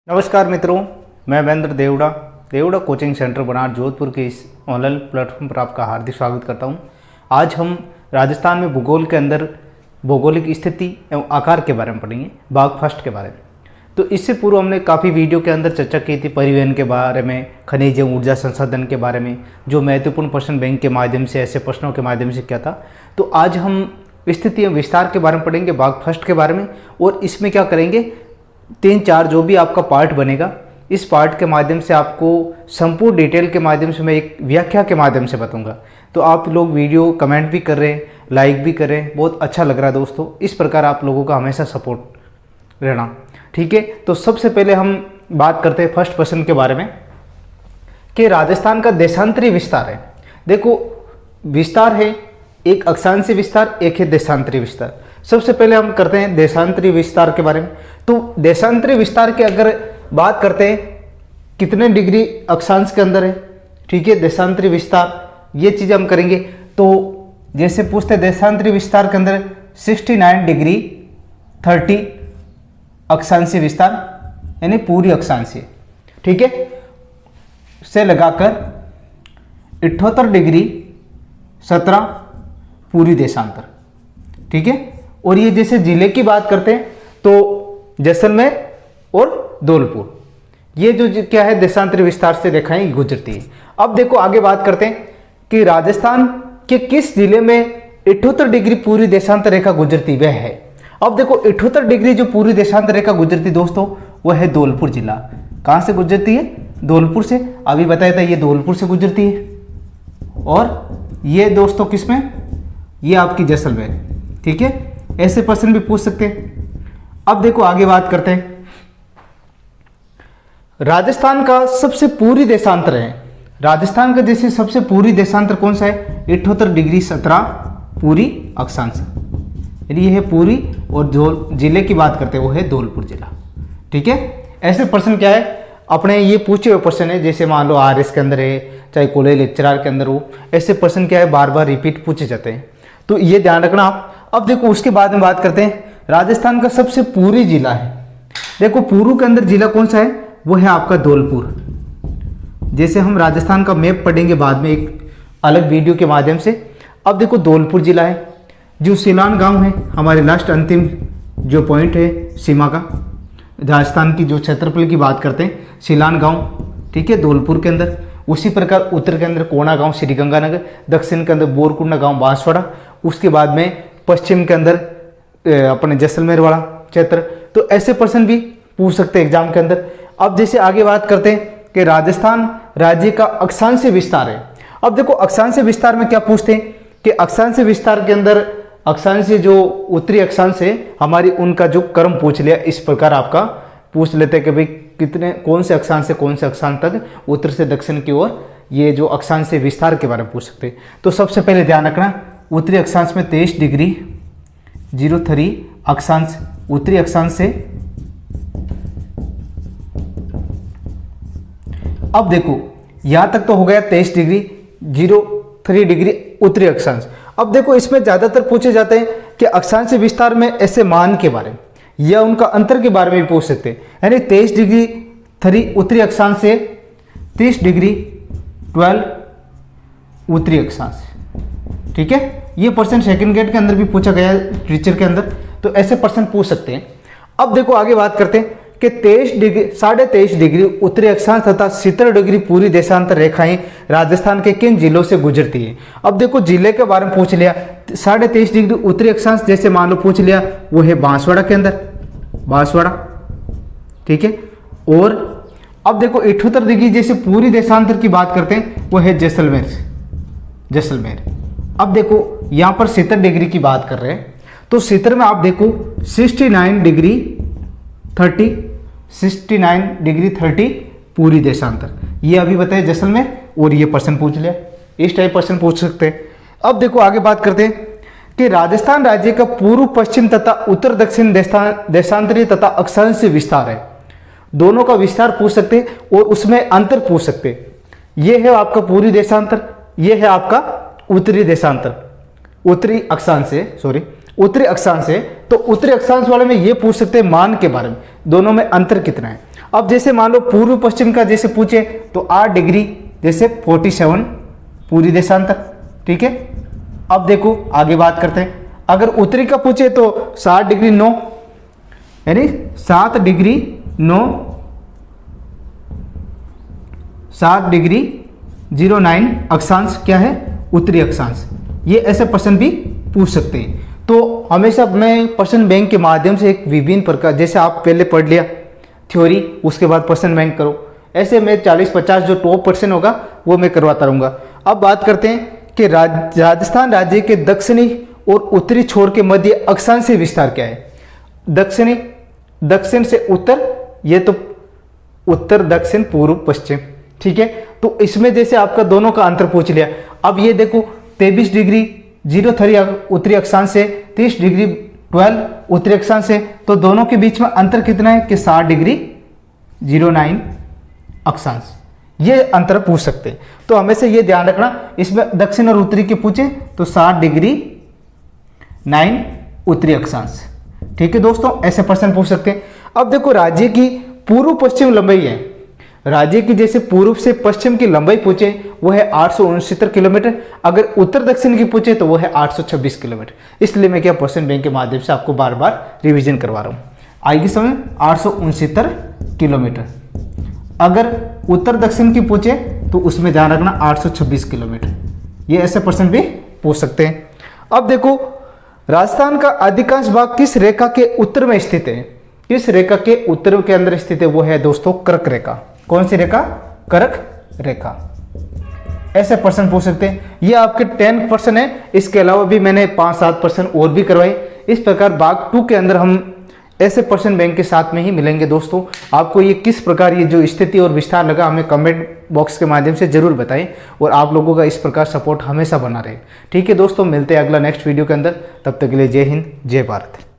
नमस्कार मित्रों, मैं महेंद्र देवड़ा कोचिंग सेंटर बनार जोधपुर के इस ऑनलाइन प्लेटफॉर्म पर आपका हार्दिक स्वागत करता हूं। आज हम राजस्थान में भूगोल के अंदर भौगोलिक स्थिति एवं आकार के बारे में पढ़ेंगे, भाग फर्स्ट के बारे में। तो इससे पूर्व हमने काफ़ी वीडियो के अंदर चर्चा की थी परिवहन के बारे में, खनिज एवं ऊर्जा संसाधन के बारे में, जो महत्वपूर्ण प्रश्न बैंक के माध्यम से, ऐसे प्रश्नों के माध्यम से किया था। तो आज हम स्थिति एवं विस्तार के बारे में पढ़ेंगे, भाग फर्स्ट के बारे में। और इसमें क्या करेंगे, 3-4 जो भी आपका पार्ट बनेगा, इस पार्ट के माध्यम से आपको संपूर्ण डिटेल के माध्यम से मैं एक व्याख्या के माध्यम से बताऊंगा। तो आप लोग वीडियो कमेंट भी कर रहे हैं, लाइक भी कर रहे हैं, बहुत अच्छा लग रहा है दोस्तों। इस प्रकार आप लोगों का हमेशा सपोर्ट रहना, ठीक है। तो सबसे पहले हम बात करते हैं फर्स्ट प्रश्न के बारे में कि राजस्थान का देशांतरी विस्तार है। देखो, विस्तार है, एक अक्षांशीय विस्तार, एक है देशांतरी विस्तार। सबसे पहले हम करते हैं देशांतरी विस्तार के बारे में। तो देशांतरी विस्तार की अगर बात करते हैं, कितने डिग्री अक्षांश के अंदर है, ठीक है, देशांतरी विस्तार, ये चीज़ हम करेंगे। तो जैसे पूछते हैं देशांतरी विस्तार के अंदर 69 डिग्री 30 अक्षांशीय विस्तार, यानी पूरी अक्षांशीय, ठीक है, से लगाकर 78 डिग्री 17 पूरी देशांतर, ठीक है। और ये जैसे जिले की बात करते हैं तो जैसलमेर और धौलपुर, ये जो क्या है देशांतरी विस्तार से रेखाएं गुजरती है। अब देखो आगे बात करते हैं कि राजस्थान के किस जिले में 78 डिग्री पूरी देशांतर रेखा गुजरती वह है। अब देखो 78 डिग्री जो पूरी देशांतर रेखा गुजरती दोस्तों, वह है धौलपुर जिला। कहाँ से गुजरती है? धौलपुर से। अभी बताया था ये धौलपुर से गुजरती है। और ये दोस्तों किसमें? ये आपकी जैसलमेर, ठीक है। ऐसे प्रश्न भी पूछ सकते हैं। अब देखो आगे बात करते हैं, राजस्थान का सबसे पूरी देशांतर है। राजस्थान का जैसे सबसे पूरी देशांतर कौन सा है? 78 डिग्री 17 पूरी अक्षांश, यानी ये है पूरी। और जो जिले की बात करते हैं वो है धौलपुर जिला, ठीक है। ऐसे प्रश्न क्या है अपने ये पूछे हुए प्रश्न है, जैसे मान लो आरएस के अंदर है, चाहे कॉलेज लेक्चरर के अंदर हो, ऐसे प्रश्न क्या है बार बार रिपीट पूछे जाते हैं, तो ये ध्यान रखना आप। अब देखो उसके बाद में बात करते हैं राजस्थान का सबसे पूर्वी जिला है। देखो पूर्व के अंदर जिला कौन सा है? वो है आपका धौलपुर। जैसे हम राजस्थान का मैप पढ़ेंगे बाद में एक अलग वीडियो के माध्यम से। अब देखो धौलपुर जिला है, जो सिलान गांव है, हमारे लास्ट अंतिम जो पॉइंट है सीमा का, राजस्थान की जो क्षेत्रफल की बात करते हैं, सिलान गांव, ठीक है, धौलपुर के अंदर। उसी प्रकार उत्तर के अंदर कोना गांव श्रीगंगानगर, दक्षिण के अंदर बोरकुंडा गांव बांसवाड़ा, उसके बाद में पश्चिम के अंदर अपने जैसलमेर वाला क्षेत्र। तो ऐसे प्रश्न भी पूछ सकते हैं एग्जाम के अंदर। अब जैसे आगे बात करते हैं कि राजस्थान राज्य का अक्षांशीय विस्तार है। अब देखो अक्षांशीय विस्तार में क्या पूछते हैं कि अक्षांशीय विस्तार के अंदर अक्षांशीय जो उत्तरी अक्षांश है हमारी, उनका जो क्रम पूछ लिया। इस प्रकार आपका पूछ लेते हैं कि भाई कितने, कौन से अक्षांश से कौन से अक्षांश तक, उत्तर से दक्षिण की ओर, ये जो अक्षांशीय विस्तार के बारे में पूछ सकते हैं। तो सबसे पहले ध्यान रखना, उत्तरी अक्षांश में 23 डिग्री 03 अक्षांश, उत्तरी अक्षांश से। अब देखो यहां तक तो हो गया 23 डिग्री 03 डिग्री उत्तरी अक्षांश। अब देखो इसमें ज्यादातर पूछे जाते हैं कि अक्षांशीय विस्तार में ऐसे मान के बारे में या उनका अंतर के बारे में भी पूछ सकते हैं। यानी 23 डिग्री 3 उत्तरी अक्षांश से 30 डिग्री 12 उत्तरी अक्षांश, ठीक है। ये प्रश्न सेकंड गेट के अंदर भी पूछा गया है टीचर के अंदर, तो ऐसे प्रश्न पूछ सकते हैं। अब देखो आगे बात करते हैं कि 23.5 डिग्री उत्तरी अक्षांश तथा 70 डिग्री पूरी देशांतर रेखाएं राजस्थान के किन जिलों से गुजरती है। अब देखो जिले के बारे में पूछ लिया, 23.5 डिग्री उत्तरी अक्षांश जैसे मान लो पूछ लिया, वो है बांसवाड़ा के अंदर, बांसवाड़ा, ठीक है। और अब देखो 78 डिग्री जैसे पूरी देशांतर की बात करते हैं, वो है जैसलमेर, जैसलमेर। अब देखो यहां पर 70 डिग्री की बात कर रहे हैं, तो 70 में आप देखो 69 डिग्री 30 पूरी देशांतर, ये अभी बताया जैसलमेर। और ये प्रश्न पूछ लिया, इस टाइप प्रश्न पूछ सकते हैं। अब देखो आगे बात करते हैं कि राजस्थान राज्य का पूर्व पश्चिम तथा उत्तर दक्षिण देशांतरीय तथा अक्षांशीय विस्तार है। दोनों का विस्तार पूछ सकते हैं और उसमें अंतर पूछ सकते हैं। ये है आपका पूरी देशांतर, ये है आपका उत्तरी देशांतर, उत्तरी अक्षांश से, सॉरी उत्तरी अक्षांश है। तो उत्तरी अक्षांश वाले में ये पूछ सकते हैं मान के बारे में, दोनों में अंतर कितना है। अब जैसे मान लो पूर्व पश्चिम का जैसे पूछे तो 8 डिग्री जैसे 47 पूरी देशांतर, ठीक है। अब देखो आगे बात करते हैं, अगर उत्तरी का पूछे तो 7 डिग्री 9, यानी 7 डिग्री 9, 7 डिग्री 09 अक्षांश क्या है, उत्तरी अक्षांश। ये ऐसे प्रश्न भी पूछ सकते हैं। तो हमेशा मैं प्रश्न बैंक के माध्यम से एक विभिन्न प्रकार, जैसे आप पहले पढ़ लिया थ्योरी, उसके बाद प्रश्न बैंक करो, ऐसे मैं 40-50 जो टॉप प्रश्न होगा वो मैं करवाता रहूँगा। अब बात करते हैं कि राजस्थान राज्य के दक्षिणी और उत्तरी छोर के मध्य अक्षांश से विस्तार क्या है। दक्षिणी, दक्षिण से उत्तर, ये तो उत्तर दक्षिण पूर्व पश्चिम, ठीक है। तो इसमें जैसे आपका दोनों का अंतर पूछ लिया। अब ये देखो 23 डिग्री 03 उत्तरी अक्षांश से 30 डिग्री 12 उत्तरी अक्षांश से, तो दोनों के बीच में अंतर कितना है कि 7 डिग्री 09 अक्षांश, ये अंतर पूछ सकते हैं। तो हमेशा ये ध्यान रखना, इसमें दक्षिण और उत्तरी के पूछे तो 7 डिग्री 9 उत्तरी अक्षांश, ठीक है दोस्तों, ऐसे प्रश्न पूछ सकते हैं। अब देखो राज्य की पूर्व पश्चिम लंबाई है, राज्य की जैसे पूर्व से पश्चिम की लंबाई पूछे वो है 869 किलोमीटर, अगर उत्तर दक्षिण की पूछे तो वो है 826 किलोमीटर। इसलिए मैं क्या प्रश्न बैंक के माध्यम से आपको बार बार रिवीजन करवा रहा हूँ। आएगी समय 869 किलोमीटर, अगर उत्तर दक्षिण की पूछे तो उसमें ध्यान रखना 826 किलोमीटर। ये ऐसे प्रश्न भी पूछ सकते हैं। अब देखो राजस्थान का अधिकांश भाग किस रेखा के उत्तर में स्थित है, किस रेखा के उत्तर के अंदर स्थित है, वो है दोस्तों कर्क रेखा। कौन सी रेखा, कर्क रेखा। ऐसे प्रश्न पूछ सकते हैं। ये आपके 10 प्रश्न है, इसके अलावा भी मैंने 5-7 प्रश्न और भी करवाए। इस प्रकार भाग 2 के अंदर हम ऐसे प्रश्न बैंक के साथ में ही मिलेंगे दोस्तों। आपको ये किस प्रकार ये जो स्थिति और विस्तार लगा हमें कमेंट बॉक्स के माध्यम से जरूर बताएं, और आप लोगों का इस प्रकार सपोर्ट हमेशा बना रहे, ठीक है दोस्तों। मिलते हैं अगला नेक्स्ट वीडियो के अंदर, तब तक के लिए जय हिंद जय भारत।